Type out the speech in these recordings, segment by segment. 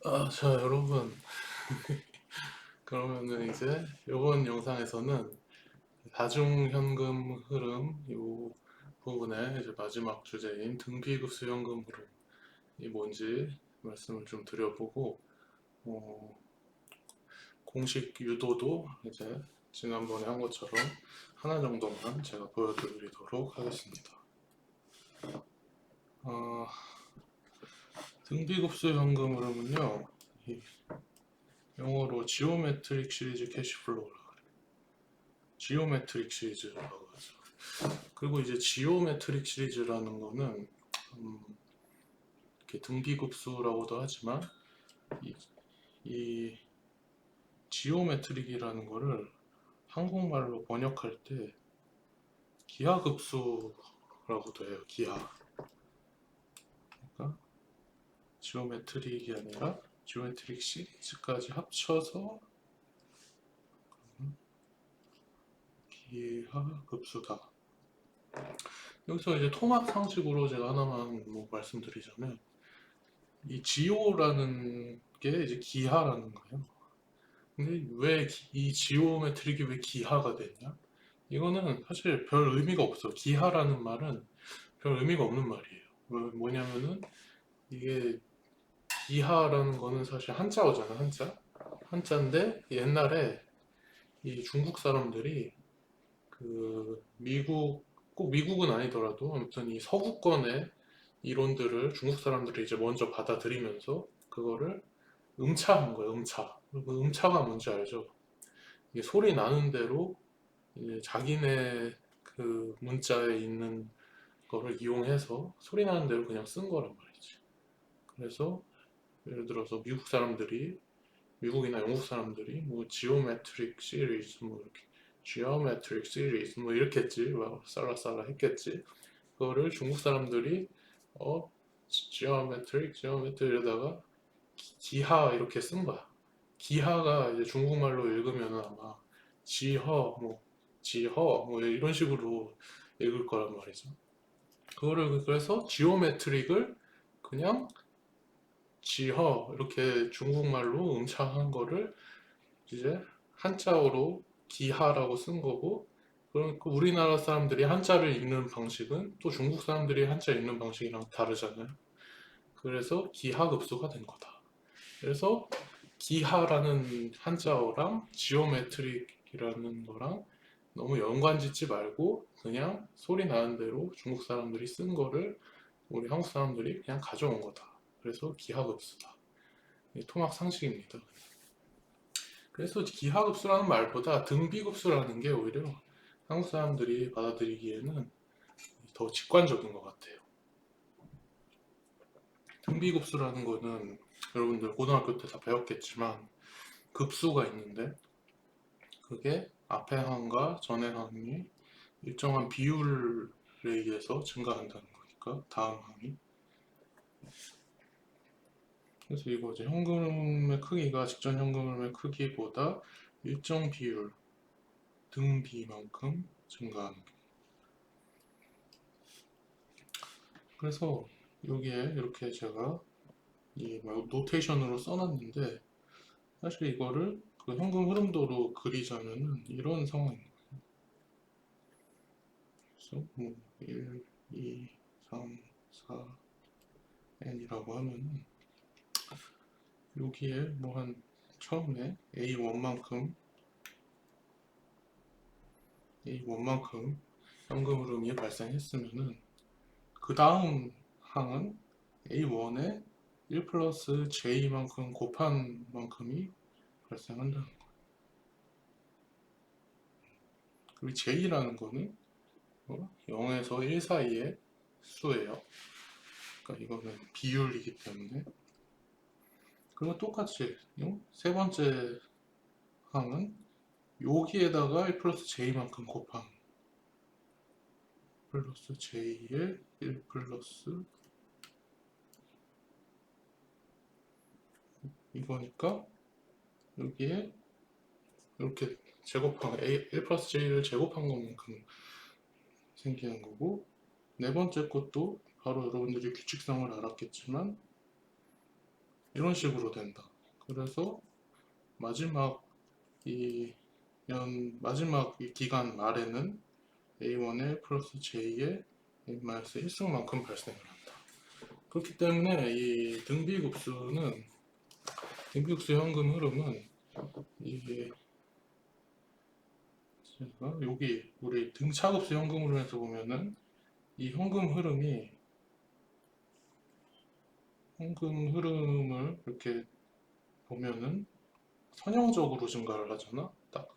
자, 여러분. 그러면은 이제 이번 영상에서는 다중현금 흐름 이 부분의 이제 마지막 주제인 등비급수 현금 흐름이 뭔지 말씀을 좀 드려보고, 어, 공식 유도도 이제 지난번에 한 것처럼 하나 정도만 제가 보여드리도록 하겠습니다. 어, 등비급수 현금 흐름은요, 이 영어로 지오메트릭 시리즈 캐시플로우라고 그래요. 지오메트릭 시리즈라고 하죠. 그리고 이제 지오메트릭 시리즈라는 거는 음, 이렇게 등비급수라고도 하지만 이, 이 지오메트릭이라는 거를 한국말로 번역할 때 기하급수라고도 해요. 기하. 그러니까 지오메트릭이 아니라 지오메트릭 시리즈까지 합쳐서 기하급수다. 여기서 이제 통합 상식으로 제가 하나만 뭐 말씀드리자면 이 지오라는 게 이제 기하라는 거예요. 근데 왜 이 지오메트릭이 왜 기하가 됐냐? 이거는 사실 별 의미가 없어. 기하라는 말은 별 의미가 없는 말이에요. 뭐냐면은 이게 기하라는 거는 사실 한자어잖아, 한자. 한자인데 옛날에 이 중국 사람들이 그 미국, 꼭 미국은 아니더라도 아무튼 이 서구권의 이론들을 중국 사람들이 이제 먼저 받아들이면서 그거를 음차한 거예요, 음차. 그 음차가 뭔지 알죠? 이게 소리 나는 대로 이제 자기네 그 문자에 있는 거를 이용해서 소리 나는 대로 그냥 쓴 거란 말이지. 그래서 예를 들어서 미국 사람들이 미국이나 영국 사람들이 뭐 지오메트릭 시리즈 뭐 이렇게 지오메트릭 시리즈 뭐 이렇게 했지, 막 살라살라 했겠지. 그거를 중국 사람들이 지오메트릭 이러다가 기하 이렇게 쓴 거야. 기하가 이제 중국말로 읽으면 아마 지허 뭐 지허 뭐 이런 식으로 읽을 거란 말이죠. 그거를 그래서 지오메트릭을 그냥 지허 이렇게 중국말로 음차한 거를 이제 한자어로 기하라고 쓴 거고, 그러니까 우리나라 사람들이 한자를 읽는 방식은 또 중국 사람들이 한자 읽는 방식이랑 다르잖아요. 그래서 기하급수가 된 거다. 그래서 기하라는 한자어랑 지오메트릭이라는 거랑 너무 연관 짓지 말고 그냥 소리 나는 대로 중국 사람들이 쓴 거를 우리 한국 사람들이 그냥 가져온 거다. 그래서 기하급수다. 통학 상식입니다. 그래서 기하급수라는 말보다 등비급수라는 게 오히려 한국 사람들이 받아들이기에는 더 직관적인 것 같아요. 등비급수라는 거는 여러분들 고등학교 때 다 배웠겠지만 급수가 있는데 그게 앞의 항과 전의 항이 일정한 비율에 의해서 증가한다는 거니까 다음 항이. 그래서 이거 이제 현금의 크기가 직전 현금의 크기보다 일정 비율 등비만큼 증가하는 거. 그래서 여기에 이렇게 제가 이 노테이션으로 써놨는데 사실 이거를 그 현금 흐름도로 그리자면은 이런 상황입니다. 그래서 뭐 1, 2, 3, 4, n이라고 하면은 여기에 뭐 한 처음에 A1만큼 현금 흐름이 발생했으면은 그 다음 항은 A1에 1 플러스 J만큼 곱한 만큼이 발생한다는 거예요. 그리고 J라는 거는 0에서 1 사이의 수예요. 그러니까 이거는 비율이기 때문에. 그리고 똑같이 세 번째 항은 여기에다가 1 플러스 J만큼 곱한 플러스 J의 1 플러스 이거니까 여기에 이렇게 제곱한 1 플러스 J를 제곱한 것만큼 생기는 거고, 네 번째 것도 바로 여러분들이 규칙성을 알았겠지만 이런 식으로 된다. 그래서 마지막 마지막 이 기간 말에는 A1에 플러스 J에 A-1승만큼 발생을 한다. 그렇기 때문에 이 등비급수 현금 흐름은 이게 제가 여기 우리 등차급수 현금 흐름에서 보면은 이 현금 흐름을 이렇게 보면은 선형적으로 증가를 하잖아. 딱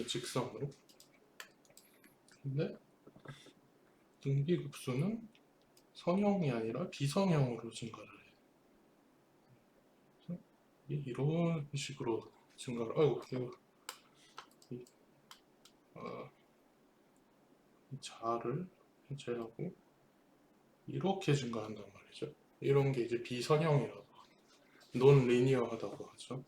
직선으로. 근데 등비급수는 선형이 아니라 비선형으로 증가를 해. 그래서 이런 식으로 증가를, 아이고, 이, 이 자를 해제하고 이렇게 증가한단 말이죠. 이런 게 이제 비선형이라고, 논 리니어하다고 하죠.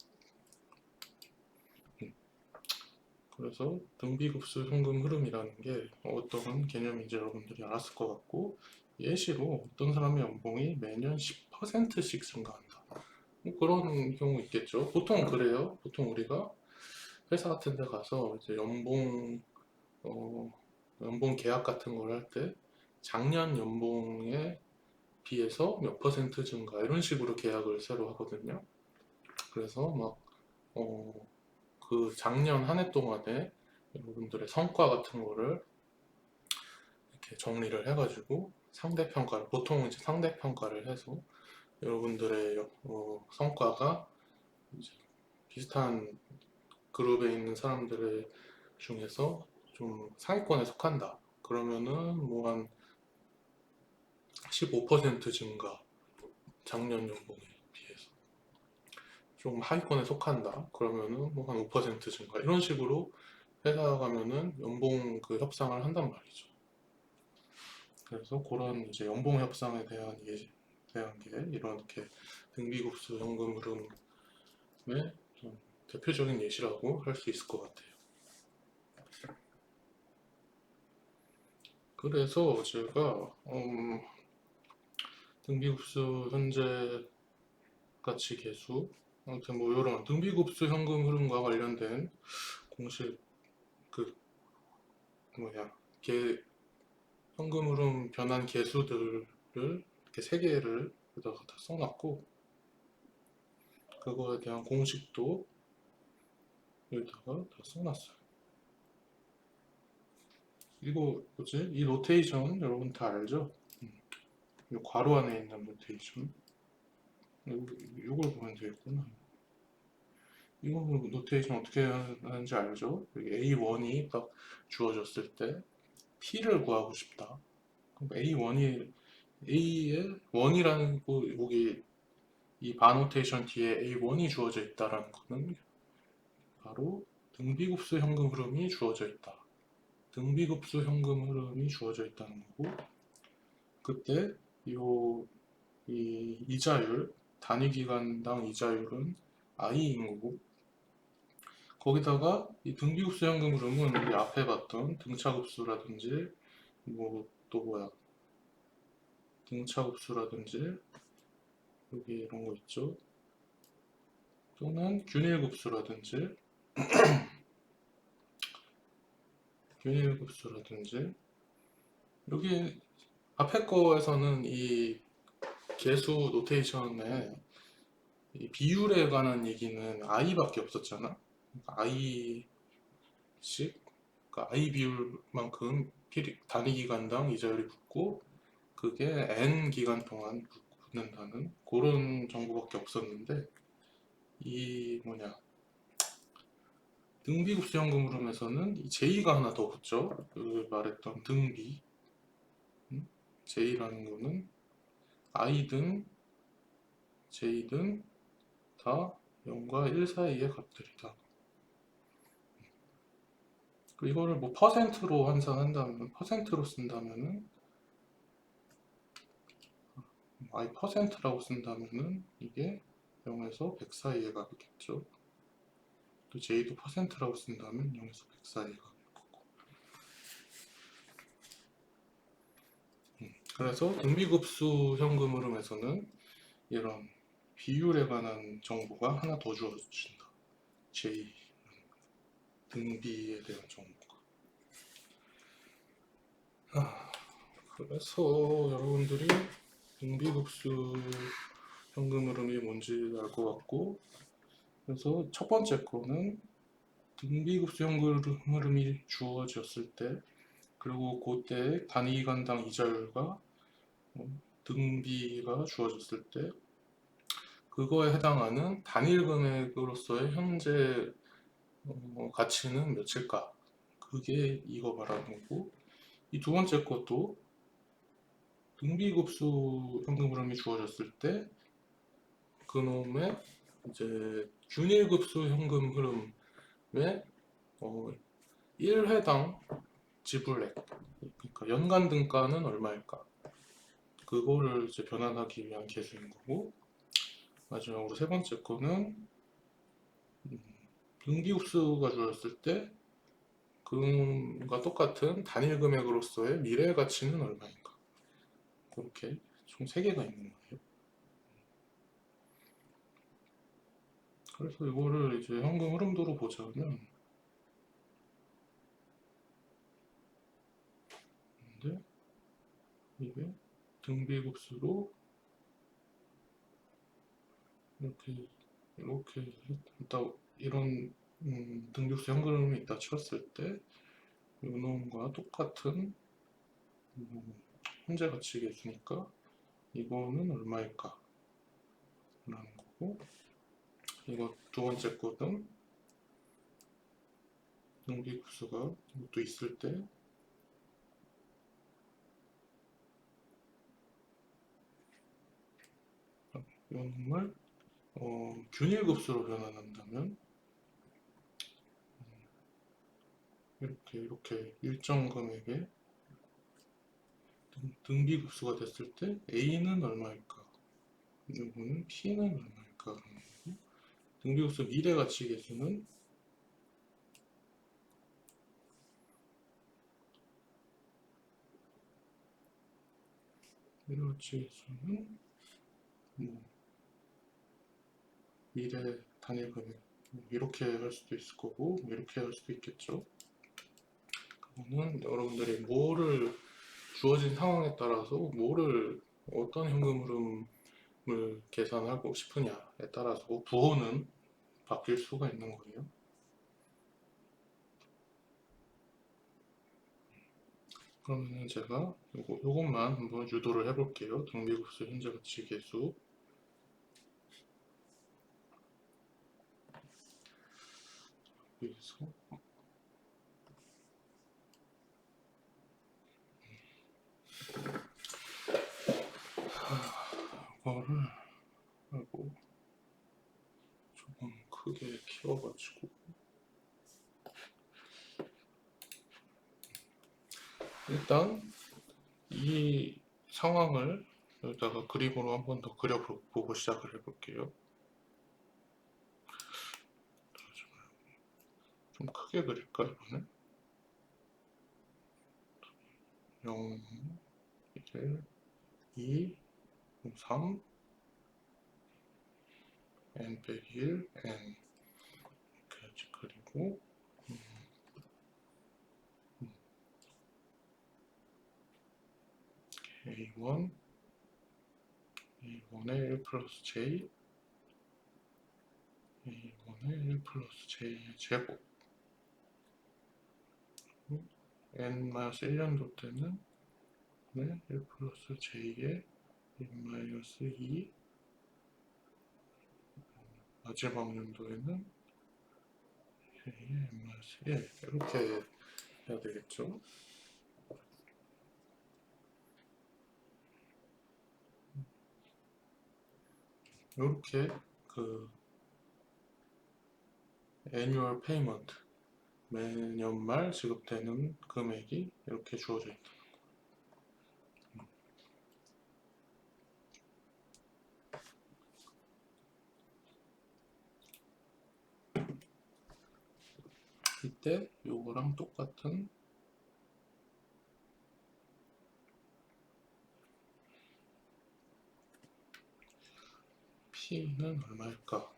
그래서 등비급수 현금 흐름이라는 게 어떤 개념인지 여러분들이 알았을 것 같고, 예시로 어떤 사람의 연봉이 매년 10%씩 증가한다. 뭐 그런 경우 있겠죠. 보통 그래요. 보통 우리가 회사 같은 데 가서 이제 연봉 계약 같은 걸 할 때 작년 연봉에 비해서 몇 퍼센트 증가 이런 식으로 계약을 새로 하거든요. 그래서 그 작년 한 해 동안에 여러분들의 성과 같은 거를 이렇게 정리를 해가지고 보통 이제 상대평가를 해서 여러분들의 성과가 이제 비슷한 그룹에 있는 사람들 중에서 좀 상위권에 속한다. 그러면은 뭐 한 15% 증가, 작년 연봉에 비해서. 좀 하위권에 속한다. 그러면은 뭐 한 5% 증가. 이런 식으로 회사 가면은 연봉 그 협상을 한단 말이죠. 그래서 그런 이제 연봉 협상에 대한 게 이렇게 등비급수 현금 흐름의 좀 대표적인 예시라고 할 수 있을 것 같아요. 그래서 제가 등비급수 현재 가치 계수, 아무튼 뭐 이런 등비급수 현금 흐름과 관련된 공식 그 뭐냐 현금 흐름 변환 계수들을 이렇게 세 개를 여기다가 다 써놨고, 그거에 대한 공식도 여기다가 다 써놨어요. 이거 뭐지? 이 노테이션 여러분 다 알죠? 이 괄호 안에 있는 노테이션. 이걸 보면 되겠구나. 이거 노테이션 어떻게 하는지 알죠? 여기 A1이 딱 주어졌을 때 T를 구하고 싶다. 그럼 A1이 A에 1이라는 여기 이 바노테이션 뒤에 A1이 주어져 있다라는 거는 바로 등비급수 현금 흐름이 주어져 있다. 등비급수 현금 흐름이 주어져 있다는 거고, 그때 이 이자율, 단위 기간당 이자율은 I인 거고, 거기다가 이 등비급수 현금 흐름은 우리 앞에 봤던 등차급수라든지 뭐 또 뭐야 등차급수라든지 여기 이런 거 있죠. 또는 균일급수라든지 여기 앞에 거에서는 이 계수 노테이션에 이 비율에 관한 얘기는 i밖에 없었잖아. 그러니까 i씩, 그러니까 i 비율만큼 단위 기간당 이자율이 붙고 그게 n 기간 동안 붙는다는 그런 정보밖에 없었는데, 이 등비급수 현금 흐름에서는 이 J가 하나 더 붙죠. 그 말했던 등비 J라는 거는 i든 J든 다 0과 1 사이의 값들이다. 이거를 뭐 퍼센트로 환산한다면, 퍼센트로 쓴다면은 i 퍼센트라고 쓴다면은 이게 0에서 100 사이의 값이겠죠. 또 J도 퍼센트라고 쓴다면 0에서 100 사이의 값일 거고. 그래서 등비급수 현금 흐름에서는 이런 비율에 관한 정보가 하나 더 주어진다. J 등비에 대한 정보가. 그래서 여러분들이 등비급수 현금 흐름이 뭔지 알 것 같고, 그래서 첫 번째 거는 등비급수 현금 흐름이 주어졌을 때, 그리고 그때 단위기간당 이자율과 등비가 주어졌을 때 그거에 해당하는 단일 금액으로서의 현재 가치는 몇일까? 그게 이거 말하는 거고, 이 두 번째 것도 등비급수 현금 흐름이 주어졌을 때 그놈의 이제 균일급수 현금 흐름의 1회당 지불액, 그러니까 연간 등가는 얼마일까? 그거를 이제 변환하기 위한 계수인 거고, 마지막으로 세 번째 거는 등기급수가 주어졌을 때 그과 똑같은 단일 금액으로서의 미래 가치는 얼마인가? 그렇게 총 3개가 있는 거예요. 그래서 이거를 이제 현금 흐름도로 보자면, 근데 이게 등비급수로 이렇게 있다, 이런 등비급수 현금 흐름이 있다 쳤을 때 이놈과 똑같은 현재 가치 계수니까 이거는 얼마일까? 라는 거고, 이거 두 번째 거는 등비급수가 이것도 있을 때 이놈을 균일급수로 변환한다면 이렇게 일정 금액의 등비급수가 됐을 때 A는 얼마일까? 이거는 P는 얼마일까? 등비급수 미래가치 계수는 미래 단일 금액, 이렇게 할 수도 있을 거고 이렇게 할 수도 있겠죠. 그거는 여러분들이 뭐를 주어진 상황에 따라서 어떤 현금 흐름을 계산하고 싶으냐에 따라서 부호는 바뀔 수가 있는 거예요. 그러면 제가 요것만 한번 유도를 해볼게요. 등비급수 현재 가치 계수. 여기서 이거를 하고 조금 크게 키워가지고, 일단 이 상황을 여기다가 그림으로 한 번 더 그려보고 시작을 해볼게요. 좀 크게 그릴까 이번엔? 0, 1, 2, 3, n 빼기 1, n 이렇게 그리고 A1, A1의 1 플러스 J, A1의 1 플러스 J의 제곱, n-1년도 때는 1 플러스 J의 n-2, 마지막 연도에는 J의 n-1, 이렇게 해야 되겠죠. 이렇게 그 annual payment, 매년 말 지급되는 금액이 이렇게 주어져 있다. 이때 요거랑 똑같은 t는 얼마일까?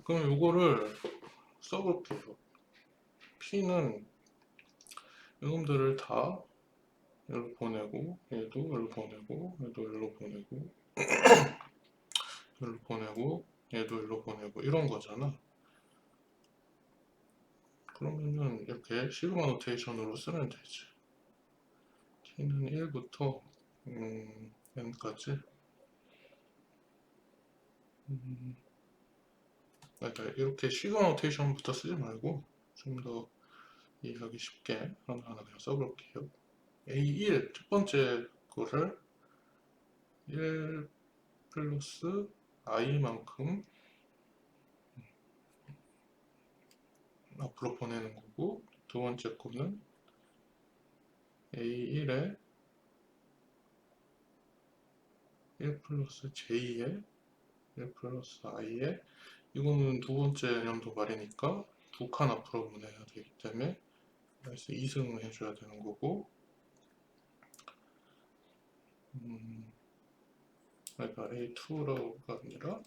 그럼 요거를 써볼게요. p는 이놈들을 다 여기로 보내고, 얘도 여기로 보내고, 얘도 여기로 보내고, 여기로 보내고, 얘도 여기로 보내고, 이런 거잖아. 그러면은 이렇게 시그마 노테이션으로 쓰면 되지. t는 1부터 n까지. 그러니까 이렇게 시그마 노테이션부터 쓰지 말고 좀 더 이해하기 쉽게 하나하나 그냥 써볼게요. A1 첫 번째 거를 1 플러스 i만큼 앞으로 보내는 거고, 두 번째 거는 A1에 1 플러스 j에 1 플러스 i에, 이거는 두 번째 연도 말이니까 두 칸 앞으로 보내야 되기 때문에 그래서 2승을 해줘야 되는 거고, 그러니까 A2라고가 아니라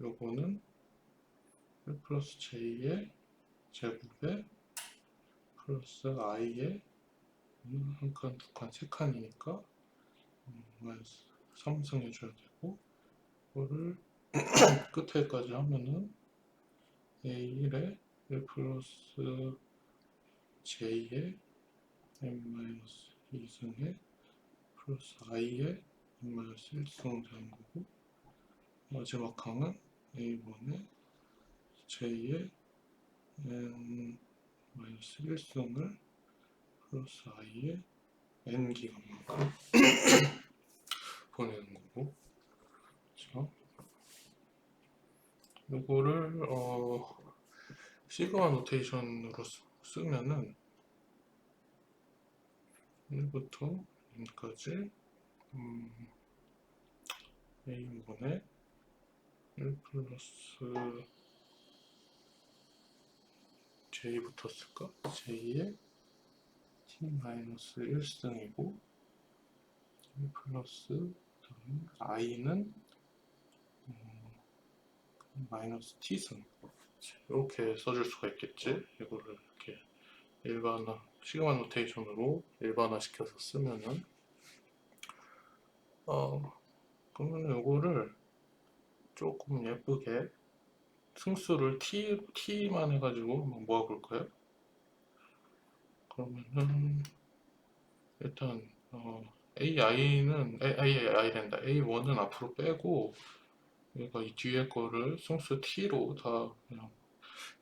요거는 1 플러스 j의 제곱에 플러스 i에 한 칸, 두 칸, 세 칸이니까 마이너스 3승 해줘야 되고, 이거를 끝에까지 하면은 A1에 1 플러스 j에 n-2승에 플러스 i에 n-1승 되는 거고, 마지막 항은 A1에 j에 n-1승을 플러스 i에 n기간만큼 보내는 거고. 그렇죠? 요거를 시그마 노테이션으로 쓰면은 1부터 n까지 A1에 1 플러스 j부터 쓸까? j에 t-1승이고 1 플러스 i는 마이너스 t승, 이렇게 써줄 수가 있겠지. 이거를 이렇게 일반화 시그마 노테이션으로 일반화 시켜서 쓰면은 그러면 이거를 조금 예쁘게 승수를 t만 해가지고 한번 모아볼까요? 그러면은 일단 A1은 앞으로 빼고, 얘가 이 뒤에 거를 승수 t로 다 그냥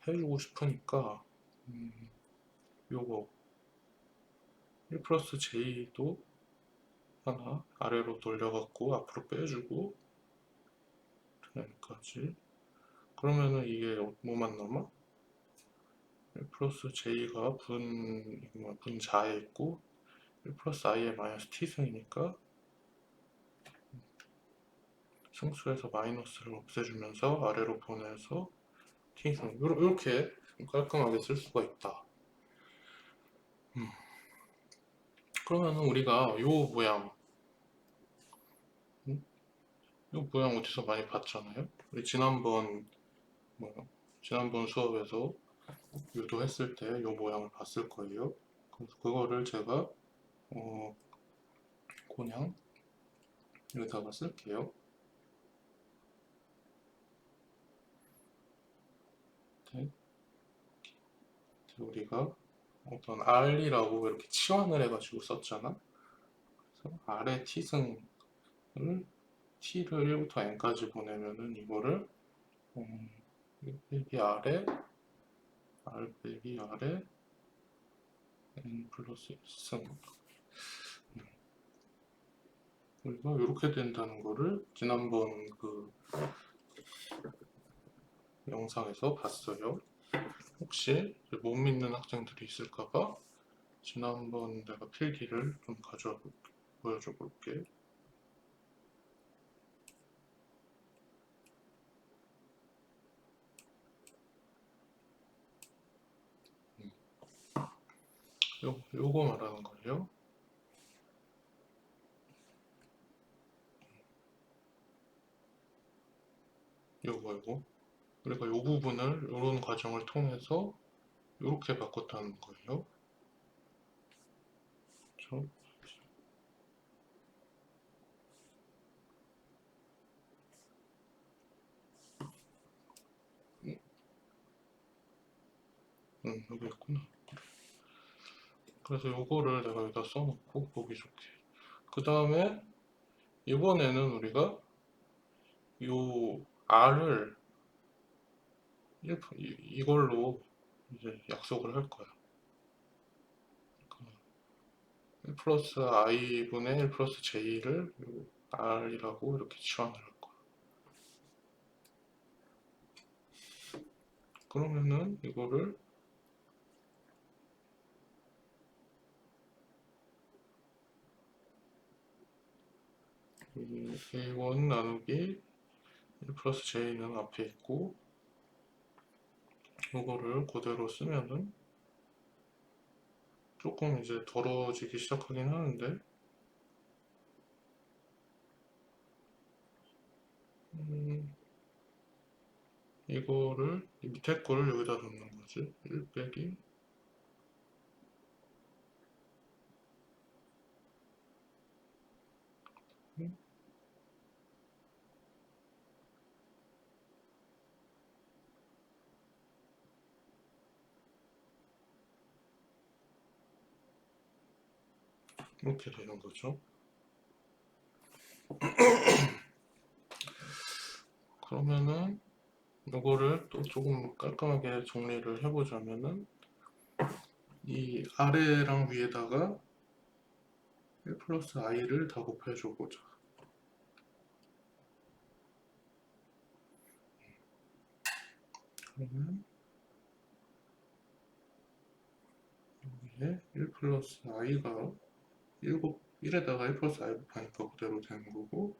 해주고 싶으니까 요거 1 플러스 j도 하나 아래로 돌려갖고 앞으로 빼주고 여기까지. 그러면은 이게 뭐만 남아? 1 플러스 j가 분자에 있고 1 플러스 i의 마이너스 t승이니까 승수에서 마이너스를 없애주면서 아래로 보내서 t승, 이렇게 깔끔하게 쓸 수가 있다. 그러면은 우리가 요 모양 어디서 많이 봤잖아요. 우리 지난번 수업에서 유도했을 때 요 모양을 봤을 거예요. 그래서 그거를 제가 그냥 여기다가 쓸게요. 네. 우리가 어떤 R이라고 이렇게 치환을 해가지고 썼잖아. 그래서 R의 t승을 t를 1부터 n까지 보내면은 이거를 빼기 R에 R 빼기 R에 n 플러스 1승, 우리가 이렇게 된다는 거를 지난번 그 영상에서 봤어요. 혹시 못 믿는 학생들이 있을까봐 지난번 내가 필기를 좀 가져와 보여줘 볼게. 요거 말하는 거예요. 요거 우리가 요 부분을 이런 과정을 통해서 이렇게 바꿨다는 거예요. 그렇죠? 여기 있구나. 그래서 요거를 내가 여기다 써놓고 보기 좋게. 그 다음에 이번에는 우리가 요 R을 이걸로 이제 약속을 할 거야. 1 플러스 i분의 1 플러스 j를 r이라고 이렇게 치환을 할 거야. 그러면은 이거를 a1 나누기 1 플러스 j는 앞에 있고 이거를 그대로 쓰면은 조금 이제 더러워지기 시작하긴 하는데 이거를 밑에 거를 여기다 넣는 거지. 1 빼기 이렇게 되는 거죠. 그러면은 이거를 또 조금 깔끔하게 정리를 해보자면은 이 아래랑 위에다가 1 플러스 i를 다 곱해줘 보자. 그러면 여기에 1 플러스 i가 1에다가 1 플러스 i 곱하니까 그대로 되는 거고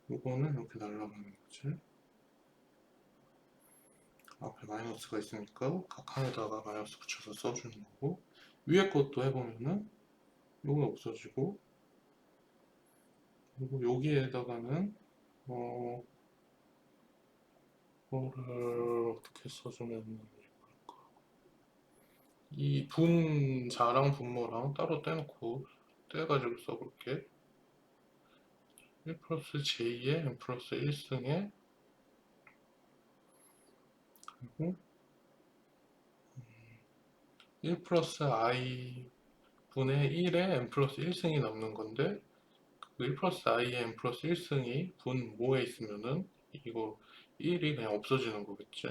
이거는 이렇게 날아가는 거지. 앞에 마이너스가 있으니까 각 칸에다가 마이너스 붙여서 써주는 거고 위에 것도 해보면은 이거 없어지고 그리고 여기에다가는 이거를 어떻게 써주면 좋을까? 이 분자랑 분모랑 따로 떼놓고 떼가지고 써볼게. 1 플러스 j에 n 플러스 1승에 그리고 1 플러스 i 분의 1에 n 플러스 1승이 남는 건데 그 1 플러스 i에 n 플러스 1승이 분모에 있으면은 이거 1이 그냥 없어지는 거겠지.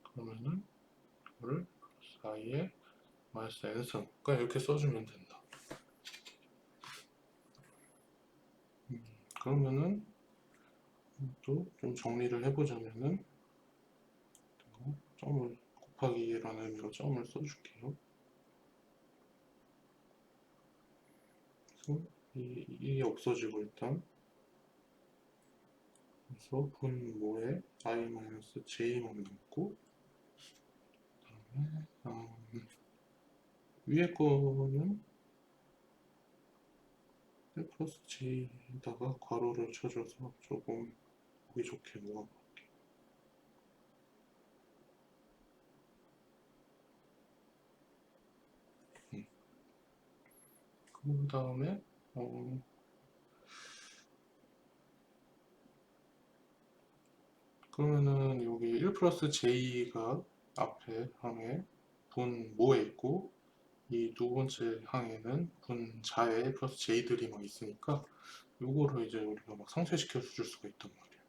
그러면은 이거를 플러스 i에 마이너스 n승 그냥 이렇게 써주면 된다. 그러면은 또 좀 정리를 해보자면은 점을 곱하기라는 의미로 점을 써줄게요. 그래서 이게 없어지고 일단 그래서 분모에 i-j만 남고 그다음에 위에 거는 1 플러스 j에다가 괄호를 쳐줘서 조금 보기 좋게 모아볼게. 그 다음에 그러면은 여기 1 플러스 j가 앞에 항에 분모에 있고 이 두 번째 항에는 분자에 1 플러스 j들이 막 있으니까 요거를 이제 우리가 막 상쇄시켜서 줄 수가 있단 말이야.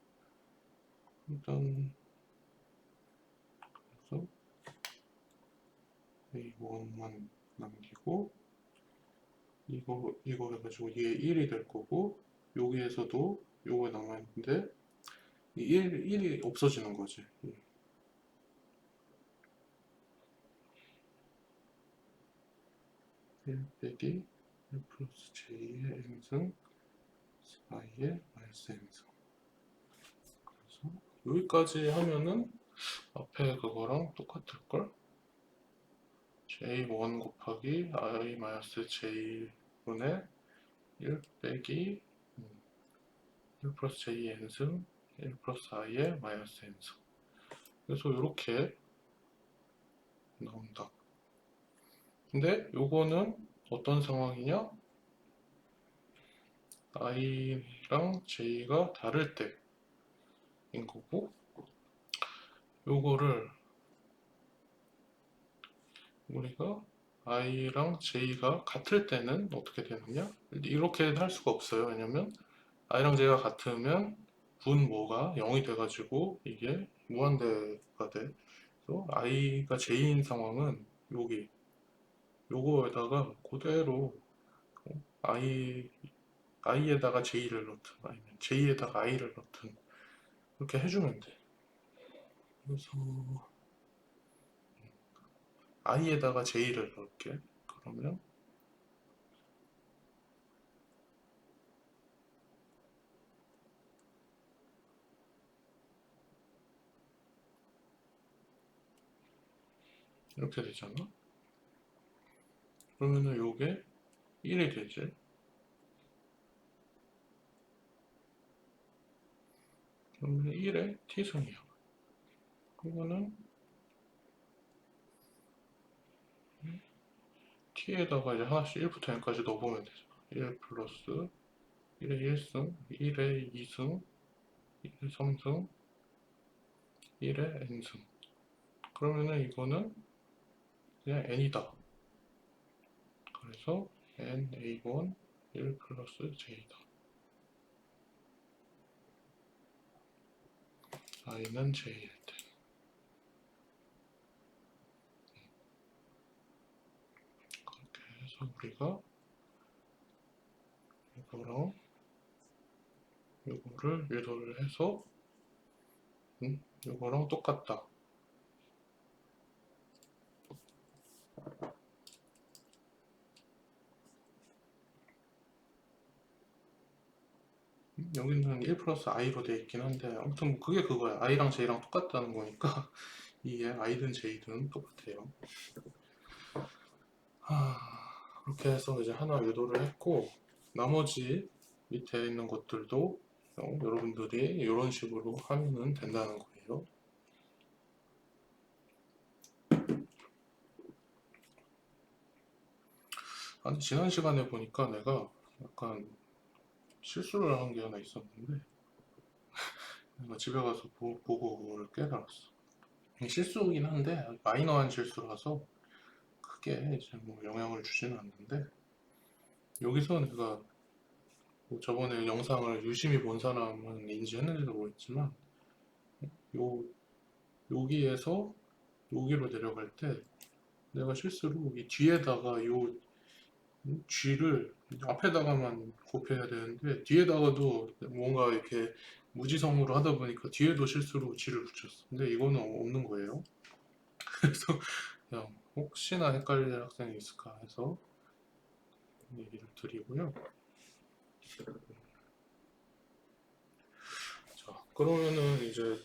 일단 그래서 a1만 남기고 이거 해가지고 이게 1이 될 거고 여기에서도 요거 남아있는데 이 1이 없어지는 거지. 1 빼기 1 플러스 j의 n승 i의 마이너스 n승. 그래서 여기까지 하면은 앞에 그거랑 똑같을걸? j1 곱하기 i 마이너스 j분의 1 빼기 1 플러스 j n승 1 플러스 i의 마이너스 n승. 그래서 이렇게 나온다. 근데 요거는 어떤 상황이냐? i랑 j가 다를 때인 거고, 요거를 우리가 i랑 j가 같을 때는 어떻게 되느냐? 이렇게 할 수가 없어요. 왜냐면 i랑 j가 같으면 분모가 0이 돼가지고 이게 무한대가 돼. 그래서 i가 j인 상황은 여기 요거에다가 그대로 i에다가 j를 넣든 아니면 j에다가 i를 넣든 그렇게 해주면 돼. 그래서 i에다가 j를 넣을게. 그러면 이렇게 되잖아. 그러면은 요게 1이 되지. 그러면 1의 t승이야. 그거는 t에다가 이제 하나씩 1부터 n까지 넣어보면 되죠. 1 플러스 1의 1승, 1의 2승, 1의 3승, 1의 n승. 그러면은 이거는 그냥 n이다. 그래서 n-a1 1 플러스 j다. i는 j일 때. 그렇게 해서 우리가 이거랑 이거를 유도를 해서 이거랑 똑같다. 여기는 1 플러스 i로 되어 있긴 한데 아무튼 뭐 그게 그거야. i랑 j랑 똑같다는 거니까 이게 i든 j든 똑같아요. 그렇게 해서 이제 하나 유도를 했고 나머지 밑에 있는 것들도 여러분들이 이런 식으로 하면 된다는 거예요. 지난 시간에 보니까 내가 약간 실수를 한 게 하나 있었는데 내가 집에 가서 보고 그걸 깨달았어. 실수이긴 한데 마이너한 실수라서 크게 이제 뭐 영향을 주지는 않는데 여기서 내가 뭐 저번에 영상을 유심히 본 사람은 인지했는지도 모르겠지만 요 여기에서 여기로 내려갈 때 내가 실수로 이 뒤에다가 요 G를 앞에다가만 곱해야 되는데 뒤에다가도 뭔가 이렇게 무지성으로 하다 보니까 뒤에도 실수로 G를 붙였어. 근데 이거는 없는 거예요. 그래서 그냥 혹시나 헷갈릴 학생이 있을까 해서 얘기를 드리고요. 자, 그러면은 이제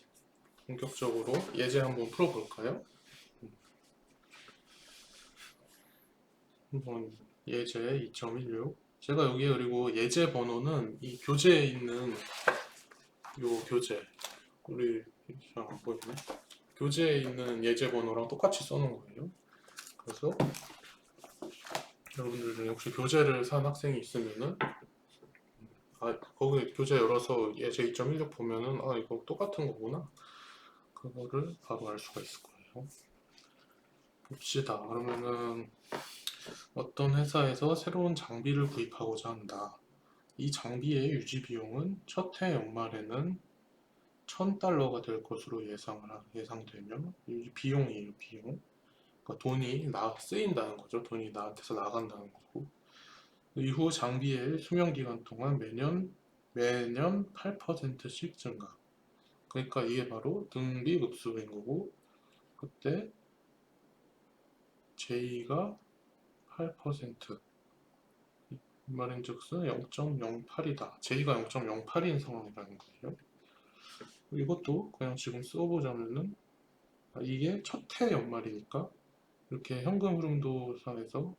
본격적으로 예제 한번 풀어볼까요? 한번 예제 2.16 제가 여기에 그리고 예제 번호는 이 교재에 있는 요 교재 우리 잘 안 보이네. 교재에 있는 예제 번호랑 똑같이 써놓은 거예요. 그래서 여러분들 중에 혹시 교재를 산 학생이 있으면은 거기 교재 열어서 예제 2.16 보면은 이거 똑같은 거구나. 그거를 바로 알 수가 있을 거예요. 봅시다. 그러면은 어떤 회사에서 새로운 장비를 구입하고자 한다. 이 장비의 유지 비용은 첫 해 연말에는 $1,000가 될 것으로 예상되며 비용이에요. 비용. 그러니까 돈이 쓰인다는 거죠. 돈이 나한테서 나간다는 거고. 이후 장비의 수명 기간 동안 매년 8%씩 증가. 그러니까 이게 바로 등비급수인 거고 그때 J가 8%. 이 말인즉슨 0.08이다. J가 0.08인 상황이라는 거예요. 이것도 그냥 지금 써보자면은 이게 첫 해 연말이니까 이렇게 현금 흐름도상에서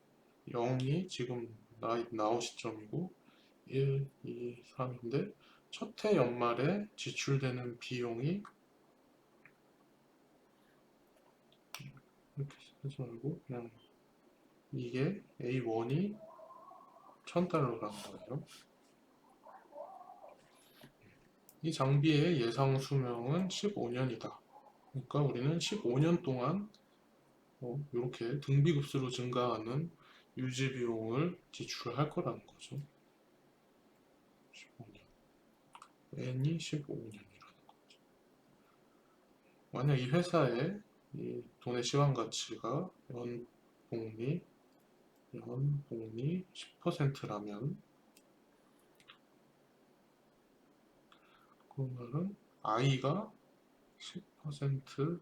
0이 지금 나올 시점이고 1, 2, 3인데 첫 해 연말에 지출되는 비용이 이렇게 쓰지 말고 그냥 이게 A1이 $1000라는 거예요. 이 장비의 예상 수명은 15년이다. 그러니까 우리는 15년 동안 이렇게 등비급수로 증가하는 유지 비용을 지출할 거라는 거죠. 15년. N이 15년이라는 거죠. 만약 이 회사의 이 돈의 시황 가치가 연복리 10%라면 그러면은 I가 10%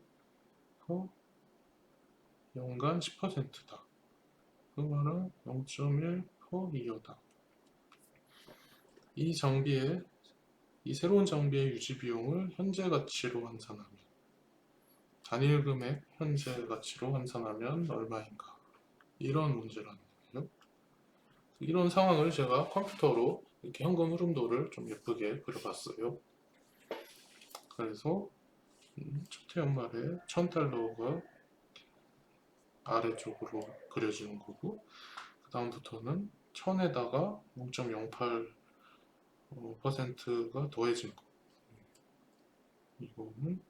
연간 10%다. 그러면은 0.1 이어다. 이 새로운 장비의 유지 비용을 현재 가치로 환산하면 단일 금액 현재 가치로 환산하면 얼마인가? 이런 문제라는 거예요. 이런 상황을 제가 컴퓨터로 이렇게 현금 흐름도를 좀 예쁘게 그려봤어요. 그래서 첫 해 연말에 $1000가 아래쪽으로 그려지는 거고 그 다음부터는 1000에다가 0.08%가 더해진 거. 이거는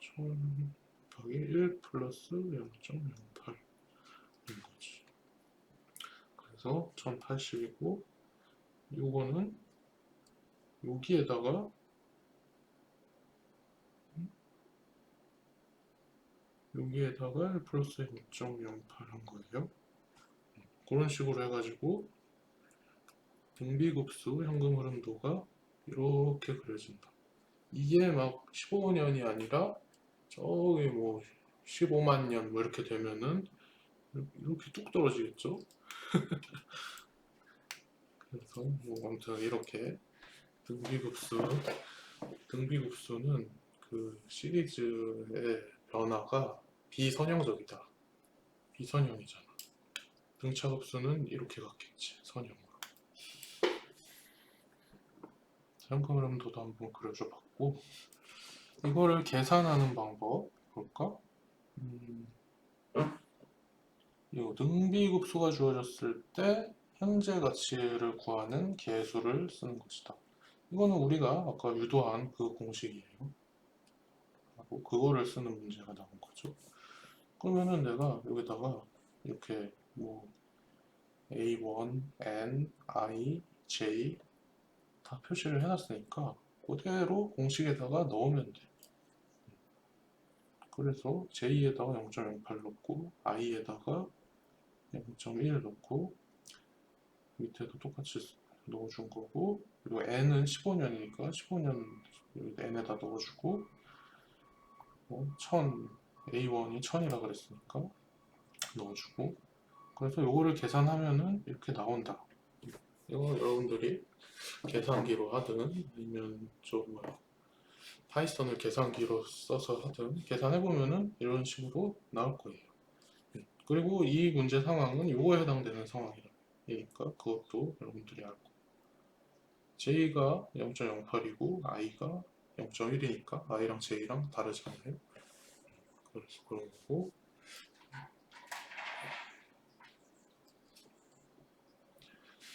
1000 곱하기 1 플러스 0.08인 거지. 그래서 1080이고 요거는 여기에다가 1 플러스 0.08 한 거예요. 그런 식으로 해가지고 등비급수 현금 흐름도가 이렇게 그려진다. 이게 막 15년이 아니라 저기 뭐 15만 년 뭐 이렇게 되면은 이렇게 뚝 떨어지겠죠. 그래서 뭐 아무튼 이렇게 등비급수는 그 시리즈의 변화가 비선형적이다. 비선형이잖아. 등차급수는 이렇게 갔겠지. 선형으로. 현금 흐름도도 한번 그려줘 봤고 이거를 계산하는 방법 볼까? 이 등비급수가 주어졌을 때 현재 가치를 구하는 계수를 쓰는 것이다. 이거는 우리가 아까 유도한 그 공식이에요. 그거를 쓰는 문제가 나온 거죠. 그러면은 내가 여기다가 이렇게 뭐 A1, N, I, J 다 표시를 해놨으니까 그대로 공식에다가 넣으면 돼. 그래서 J에다가 0.08 넣고 I에다가 0.1 넣고 밑에도 똑같이 넣어준 거고 그리고 N은 15년이니까 15년 N에다 넣어주고 1000 A1이 1000이라 그랬으니까 넣어주고 그래서 요거를 계산하면은 이렇게 나온다. 이거 여러분들이 계산기로 하든 아니면 파이썬을 계산기로 써서 하든 계산해보면은 이런 식으로 나올 거예요. 그리고 이 문제 상황은 요거에 해당되는 상황이니까 그것도 여러분들이 알고 J가 0.08이고 I가 0.1이니까 I랑 J랑 다르잖아요. 그래서 그런 거고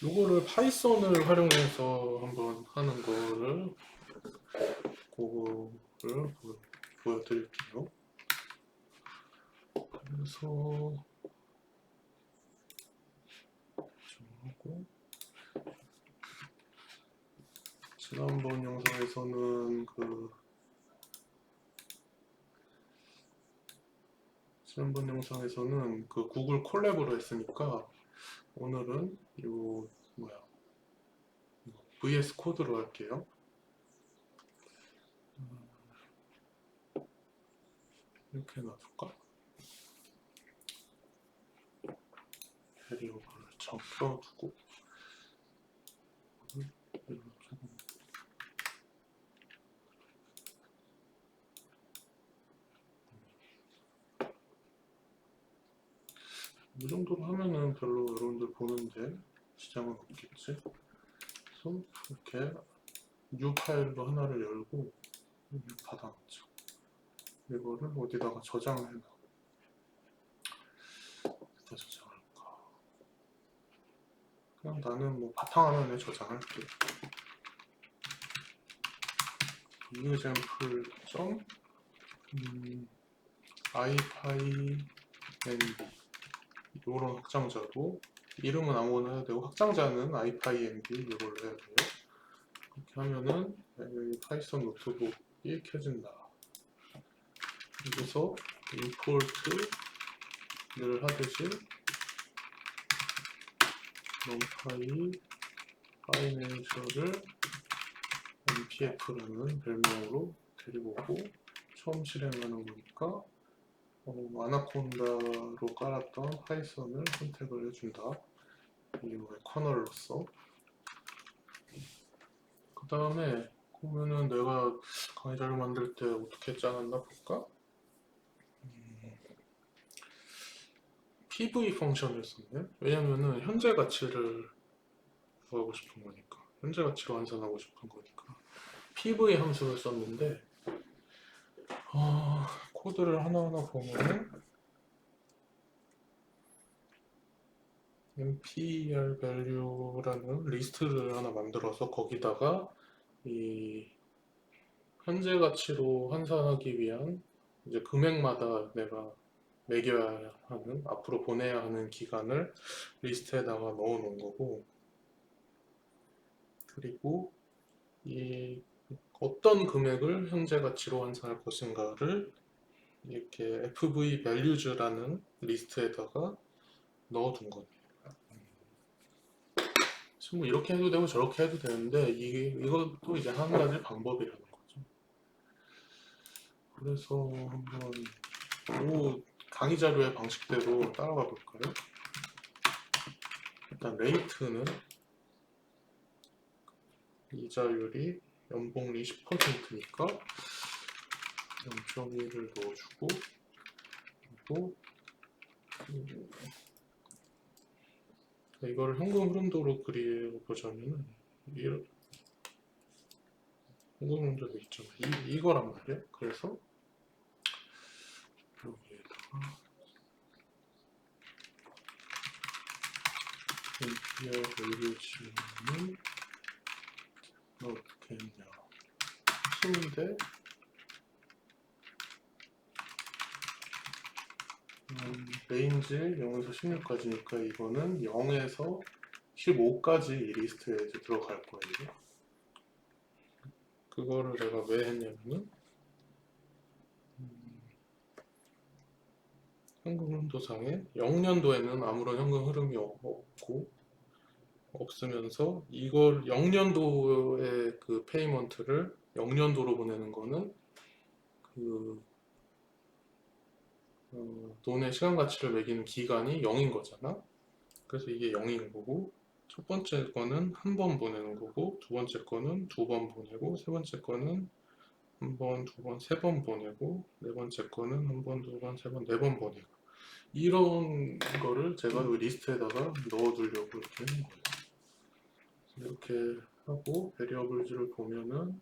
요거를 파이썬을 활용해서 한번 하는 거를 그거를 보여드릴게요. 그래서 하고 지난번 영상에서는 그 구글 콜랩으로 했으니까 오늘은 이거 VS 코드로 할게요. 이렇게 놔둘까? 베리어블을 적혀두고 이 정도로 하면은 별로 여러분들 보는데 지장은 없겠지? 그래서 이렇게 new 파일로 하나를 열고 닫아놓죠. 이거를 어디다가 저장을 해놔. 어디다 저장할까? 그냥 나는 뭐 바탕화면에 저장할게. example. ipynb 이런 확장자도 이름은 아무거나 해야 되고 확장자는 ipynb 이걸로 해야 돼요. 이렇게 하면은 파이썬 노트북이 켜진다. 여기서 import를 하듯이 numpy 파이내이저를 npf라는 별명으로 데리고 오고 처음 실행하는 거니까 아나콘다로 깔았던 파이썬을 선택을 해준다. 이거의 커널로서. 그 다음에 보면은 내가 강의 자료 만들 때 어떻게 짜놨나 볼까? PV 펑션을 썼네. 왜냐면은 현재 가치를 구하고 싶은 거니까. 현재 가치로 환산하고 싶은 거니까. PV 함수를 썼는데 코드를 하나하나 보면은 npr value라는 리스트를 하나 만들어서 거기다가 이 현재 가치로 환산하기 위한 이제 금액마다 내가 매겨야 하는 앞으로 보내야 하는 기간을 리스트에다가 넣어 놓은 거고, 그리고 이 어떤 금액을 현재 가치로 환산할 것인가를 이렇게 fv values라는 리스트에다가 넣어둔 겁니다. 뭐 이렇게 해도 되고 저렇게 해도 되는데 이것도 이제 한 가지 방법이라는 거죠. 그래서 한번 강의 자료의 방식대로 따라가 볼까요? 일단 레이트는 이자율이 연봉이 10%니까 0.1을 넣어주고, 그리고 이거를 현금 흐름도로 그려보자면은 현금 흐름도도 있잖아. 이거란 말이야. 그래서 여기에다가 NPR value는 어떻게 했냐? 10인데 레인지 0에서 16까지니까 이거는 0에서 15까지 이 리스트에 이제 들어갈 거예요. 그거를 내가 왜 했냐면은 현금 흐름도상에 0년도에는 아무런 현금 흐름이 없으면서 이걸 0년도의 그 페이먼트를 0년도로 보내는 거는 그 돈의 시간 가치를 매기는 기간이 0인 거잖아. 그래서 이게 0인 거고, 첫 번째 거는 한 번 보내는 거고, 두 번째 거는 두 번 보내고, 세 번째 거는 한 번, 두 번, 세 번 보내고, 네 번째 거는 한 번, 두 번, 세 번, 네 번 보내고, 이런 거를 제가 이 리스트에다가 넣어두려고 이렇게 하는 거예요. 이렇게 하고 베리어블즈를 보면은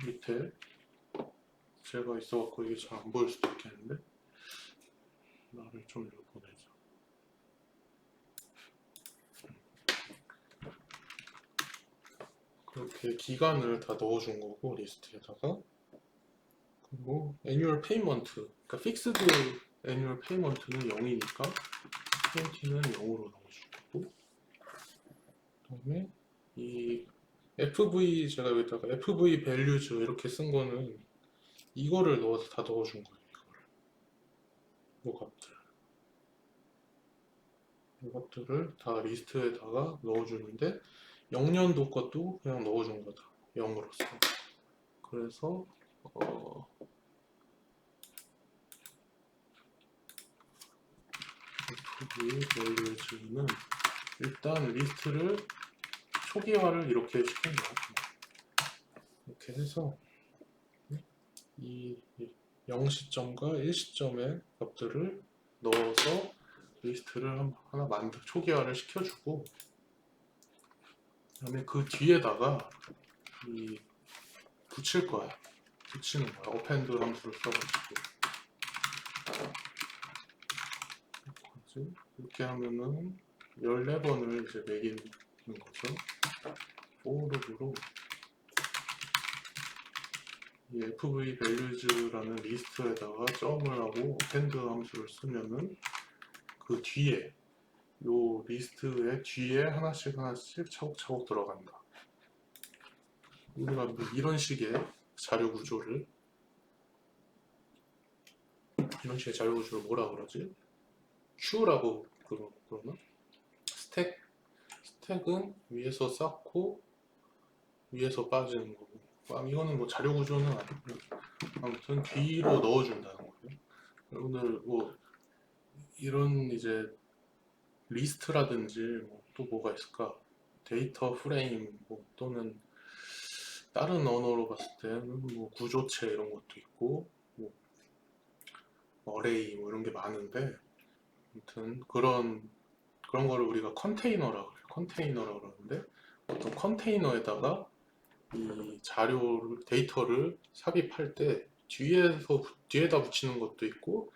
밑에 제가 있어갖고 이게 잘 안 보일 수도 있겠는데 나를 좀 이렇게 보내자. 그렇게 기간을 다 넣어준 거고 리스트에다가, 그리고 annual payment, 그러니까 fixed annual payment는 0이니까 PMT는 0으로 넣어줄 거고, 그다음에 이 FV 제가 여기다가 FV values 이렇게 쓴 거는 이거를 넣어서 다 넣어준 거예요. 이것들을 다 리스트에다가 넣어주는데 0년도 것도 그냥 넣어준 거다. 0으로서. 그래서 FV values는 일단 리스트를 초기화를 이렇게 시킨 거야. 이렇게 해서 이 0시점과 1시점의 값들을 넣어서 리스트를 하나 초기화를 시켜주고, 그다음에 그 뒤에다가 이 붙일 거야. 붙이는 거야. 어펜드 함수를 써가지고. 이렇게 하면은 14번을 이제 매기는 거죠. for로op으로 이 fv values라는 리스트에다가 점을 하고 append 함수를 쓰면은 그 뒤에 요 리스트의 뒤에 하나씩 차곡차곡 들어간다. 우리가 이런 식의 자료 구조를 뭐라 그러지? 큐라고 그러나? 스택은 위에서 쌓고 위에서 빠지는 거고, 이거는 뭐 자료 구조는 아니고 아무튼 뒤로 넣어준다는 거예요. 오늘 뭐 이런 이제 리스트라든지 또 뭐가 있을까? 데이터 프레임 또는 다른 언어로 봤을 때는 뭐 구조체 이런 것도 있고 뭐 어레이 이런 게 많은데, 아무튼 그런 거를 우리가 컨테이너라고 그래요. 컨테이너라고 그러는데, 어떤 컨테이너에다가 이 데이터를 삽입할 때 뒤에다 붙이는 것도 있고,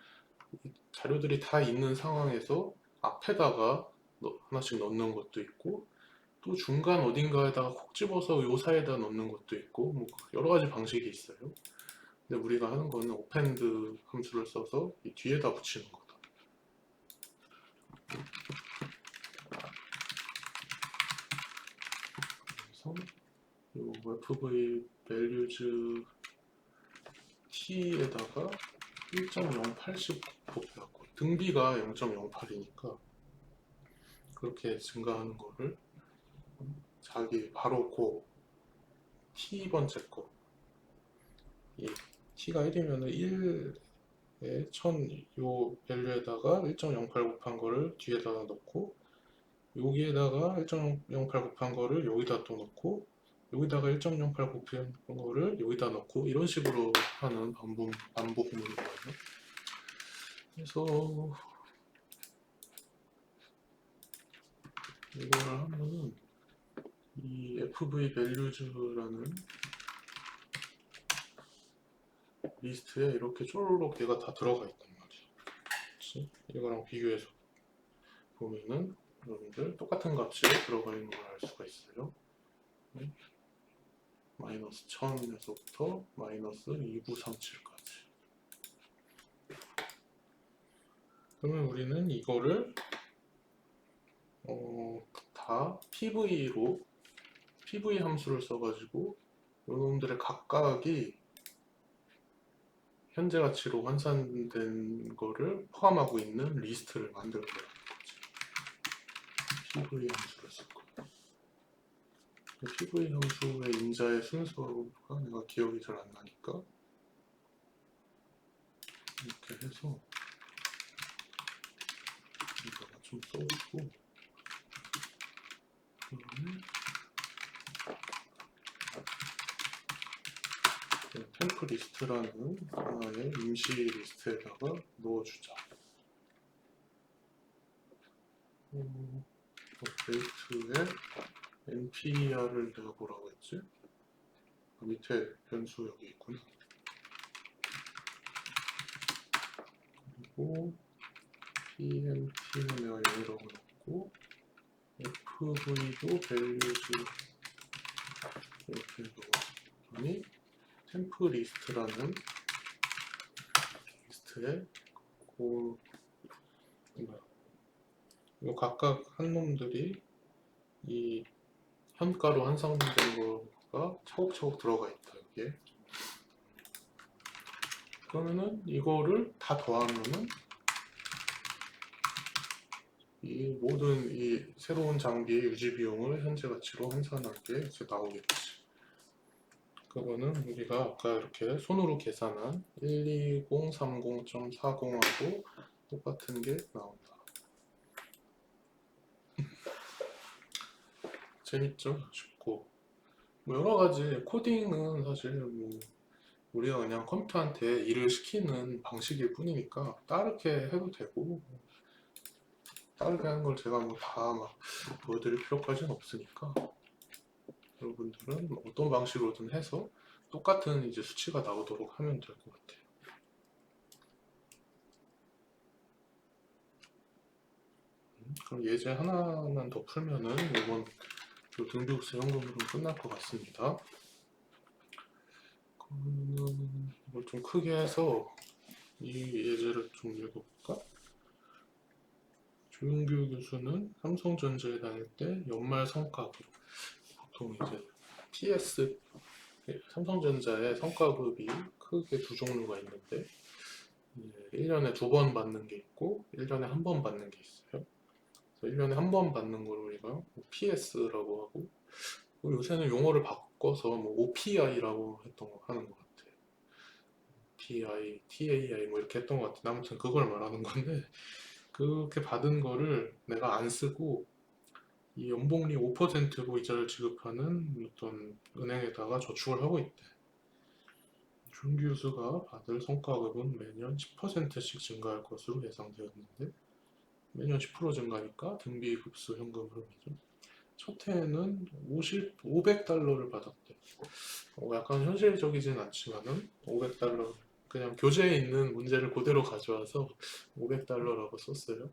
자료들이 다 있는 상황에서 앞에다가 하나씩 넣는 것도 있고, 또 중간 어딘가에다가 콕 집어서 요 사이에다 넣는 것도 있고, 뭐 여러 가지 방식이 있어요. 근데 우리가 하는 거는 append 함수를 써서 이 뒤에다 붙이는 거다. 그래서 요 fv values t에다가 1.080 곱해갖고 등비가 0.08이니까 그렇게 증가하는 거를 자기 바로 t번째 거, 이 t가 1이면은 1에 1000 요 밸류에다가 1.08 곱한 거를 뒤에다가 넣고, 여기에다가 1.08 곱한 거를 여기다 또 넣고, 여기다가 1.08 곱한 거를 여기다 넣고, 이런 식으로 하는 반복문인 거예요. 그래서 이걸 하면은 이 fv values라는 리스트에 이렇게 쪼르륵 얘가 다 들어가 있단 말이에요. 그치? 이거랑 비교해서 보면은 여러분들 똑같은 값이 들어가 있는 걸 알 수가 있어요. 마이너스 1000에서부터 마이너스 2937까지. 그러면 우리는 이거를 다 PV 함수를 써가지고 이놈들의 각각이 현재 가치로 환산된 거를 포함하고 있는 리스트를 만들 거예요. PV 함수를 쓸 거예요. PV 함수의 인자의 순서가 내가 기억이 잘 안 나니까 이렇게 해서 이거가 좀 써주고, 템프 리스트라는 하나의 임시 리스트에다가 넣어주자. 업데이트에 npr을 내가 뭐라고 했지? 밑에 변수 여기 있구나. 그리고 pmp는 내가 0이라고 넣고, fv도 values 이렇게 넣었더니 템프 리스트라는 리스트에 이 각각 한 놈들이 이 현가로 환산된 거가 차곡차곡 들어가 있다, 여기에. 그러면은 이거를 다 더하면은 이 모든 이 새로운 장비의 유지 비용을 현재 가치로 환산한 게 이제 나오겠지. 그거는 우리가 아까 이렇게 손으로 계산한 12030.40하고 똑같은 게 나온다. 재밌죠? 쉽고. 뭐 여러 가지 코딩은 사실 뭐 우리가 그냥 컴퓨터한테 일을 시키는 방식일 뿐이니까 다르게 해도 되고, 다르게 하는 걸 제가 뭐 다 막 보여드릴 필요까지는 없으니까 여러분들은 어떤 방식으로든 해서 똑같은 이제 수치가 나오도록 하면 될 것 같아요. 그럼 예제 하나만 더 풀면은 이번 등비국수 현금으로 끝날 것 같습니다. 그러면은 이걸 좀 크게 해서 이 예제를 좀 읽어볼까? 조용규 교수는 삼성전자에 다닐 때 연말 성과급, 보통 이제 PS, 삼성전자의 성과급이 크게 두 종류가 있는데 1년에 2번 받는 게 있고 1년에 1번 받는 게 있어요. 그래서 1년에 1번 받는 걸 우리가 PS라고 하고, 요새는 용어를 바꿔서 뭐 OPI라고 하는 것 같아요. PI, TAI 뭐 이렇게 했던 것 같아요. 아무튼 그걸 말하는 건데, 그렇게 받은 거를 내가 안 쓰고 이 연봉리 5%로 이자를 지급하는 어떤 은행에다가 저축을 하고 있대. 준 교수가 받을 성과급은 매년 10%씩 증가할 것으로 예상되었는데 매년 10% 증가니까 등비급수 현금 흐름이죠. 첫 해에는 500달러를 받았대. 약간 현실적이진 않지만은 500달러, 그냥 교재에 있는 문제를 그대로 가져와서 500달러라고 썼어요.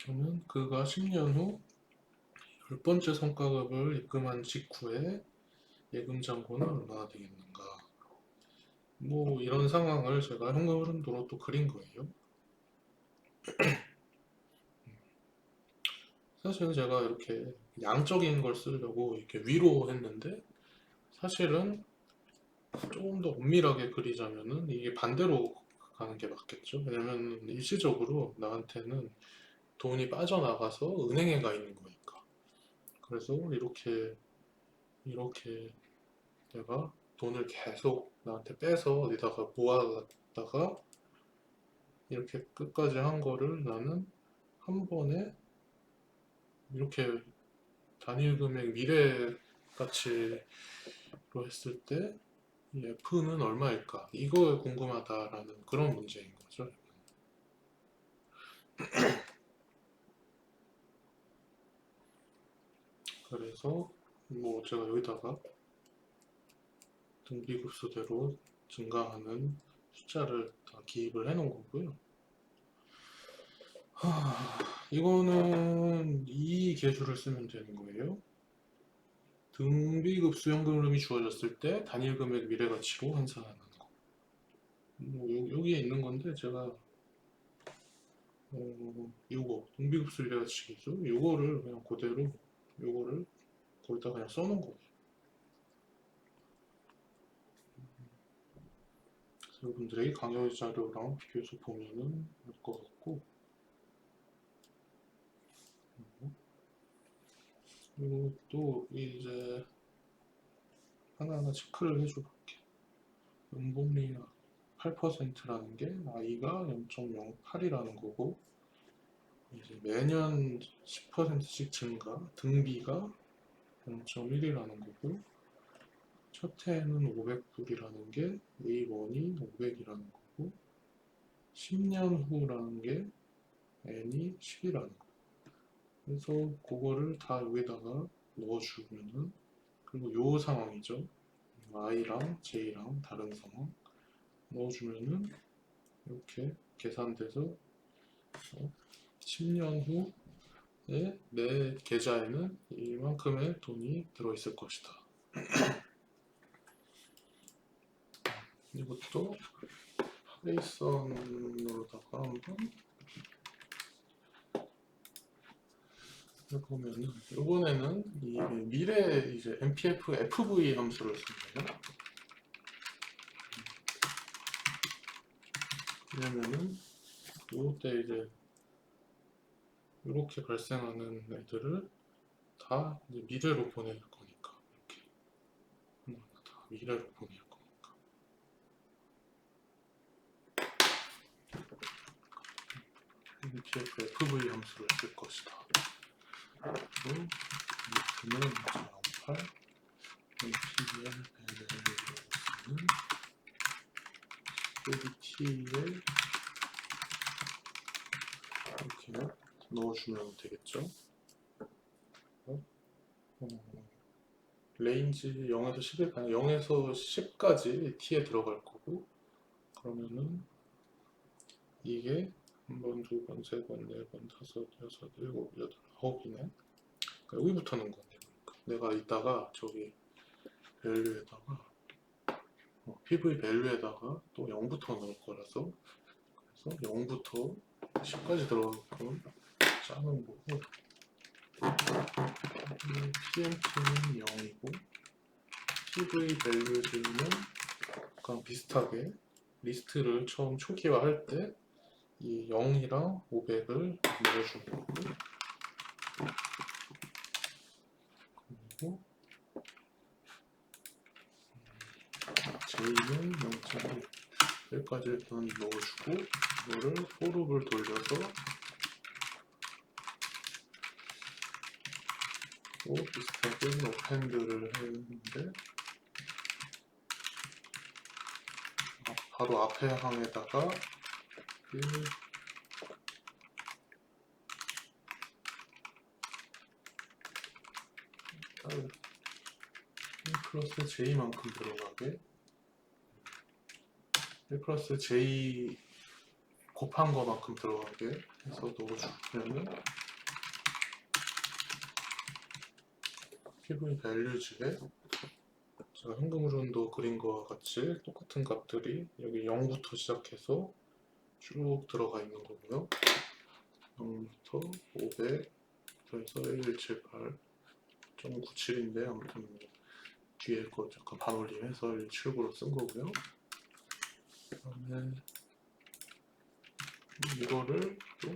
그러면 그가 10년 후 10번째 성과급을 입금한 직후에 예금 잔고는 얼마나 되겠는가. 뭐 이런 상황을 제가 현금 흐름도로 또 그린 거예요. 사실 제가 이렇게 양적인 걸 쓰려고 이렇게 위로 했는데, 사실은 조금 더 엄밀하게 그리자면은 이게 반대로 가는 게 맞겠죠. 왜냐면 일시적으로 나한테는 돈이 빠져나가서 은행에 가 있는 거니까. 그래서 이렇게 내가 돈을 계속 나한테 빼서 어디다가 모아놨다가 이렇게 끝까지 한 거를 나는 한 번에 이렇게 단일 금액 미래 가치로 했을 때 이 F는 얼마일까? 이거에 궁금하다라는 그런 문제인 거죠. 그래서 뭐 제가 여기다가 등비급수대로 증가하는 숫자를 다 기입을 해 놓은 거고요. 이거는 이 계수를 쓰면 되는 거예요. 등비급수 현금 흐름이 주어졌을 때 단일 금액 미래 가치로 환산하는 거. 뭐 여기에 있는 건데 제가 요거 등비급수 미래 가치 기수 요거를 그냥 그대로 요거를 거기다 그냥 써놓은 거예요. 여러분들이 강의 자료랑 비교해서 보면은 알 것 같고, 그리고 또 이제 하나하나 체크를 해줘볼게. 연봉리 8%라는 게 i가 0.08이라는 거고, 이제 매년 10%씩 증가, 등비가 0.1이라는 거고, 첫 해에는 500불이라는 게 A1이 500이라는 거고, 10년 후라는 게 N이 10이라는 거. 그래서 그거를 다 여기다가 넣어주면은, 그리고 요 상황이죠. i랑 j랑 다른 상황 넣어주면은 이렇게 계산돼서 10년 후에 내 계좌에는 이만큼의 돈이 들어있을 것이다. 이것도 파이썬으로다가 한번 해보면은, 이번에는 이 미래 이제 MPF FV 함수를 쓴대요. 왜냐면은 이때 이제 이렇게 발생하는 애들을 다 이제 미래로 보낼 거니까, 이렇게 다 미래로 보낼 거니까 MPF FV 함수를 쓸 것이다. 그리고 이트는 0.8 MPL 밸류는 OBT에 이렇게 넣어주면 되겠죠. 레인지 0에서 11, 아니 0에서 10까지 t에 들어갈 거고, 그러면은 이게 한 번, 두 번, 세 번, 네 번, 다섯, 여섯, 일곱, 여덟, 아홉이네. 그러니까 여기부터 넣은 거네. 내가 이따가 저기 밸류에다가 PV 밸류에다가 또 0부터 넣을 거라서, 그래서 0부터 10까지 들어가게끔 짜는 거고, PMP는 0이고 PV 밸류는 약간 비슷하게 리스트를 처음 초기화 할 때 이 0이랑 500을 넣어주는 거고, 그리고 J는 0.1 여기까지 일단 넣어주고, 이거를 포룹을 돌려서 또 비슷하게 어펜드를 했는데, 바로 앞에 항에다가 1 플러스 J만큼 들어가게, 1 플러스 J 곱한 거만큼 들어가게 해서 넣어주면은 PV 밸류집에 제가 현금으로도 그린 거와 같이 똑같은 값들이 여기 0부터 시작해서 쭉 들어가 있는 거고요. 0부터 500, 그래서 1178.97인데 아무튼 뭐 뒤에 거 약간 반올림해서 179로 쓴 거고요. 그다음에 이거를 또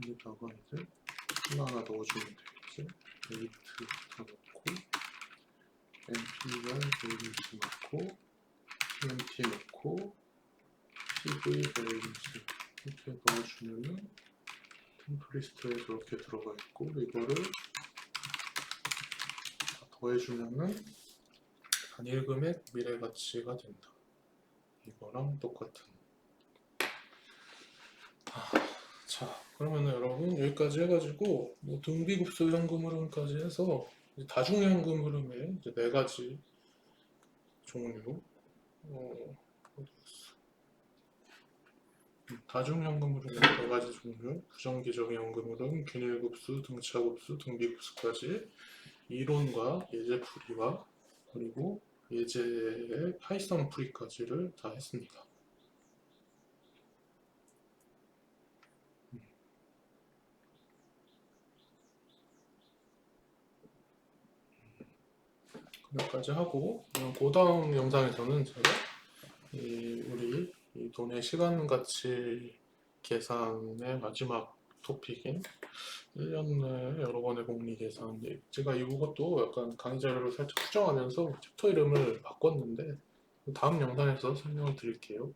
여기다가 이제 하나 넣어주면 되겠지. 웨이트 다 넣고, MPY 베이리지 넣고, PMT 넣고, PV 베이리지 이렇게 넣어주면은 템플리스트에 저렇게 들어가 있고, 이거를 더해주면은 단일 금액 미래 가치가 된다. 이거랑 똑같은. 자, 그러면은 여러분 여기까지 해가지고 뭐 등비급수 현금 흐름까지 해서 다중 현금 흐름의 이제 4가지 종류, 다중 현금 흐름의 4가지 종류, 부정기적 현금 흐름, 균일급수, 등차급수, 등비급수까지 이론과 예제 풀이와 그리고 예제의 파이썬 풀이까지를 다 했습니다. 여기까지 하고, 그 다음 영상에서는 제가 우리 이 돈의 시간 가치 계산의 마지막 토픽인 1년 내 여러 번의 복리 계산, 제가 이것도 약간 강의 자료를 살짝 수정하면서 챕터 이름을 바꿨는데 다음 영상에서 설명을 드릴게요.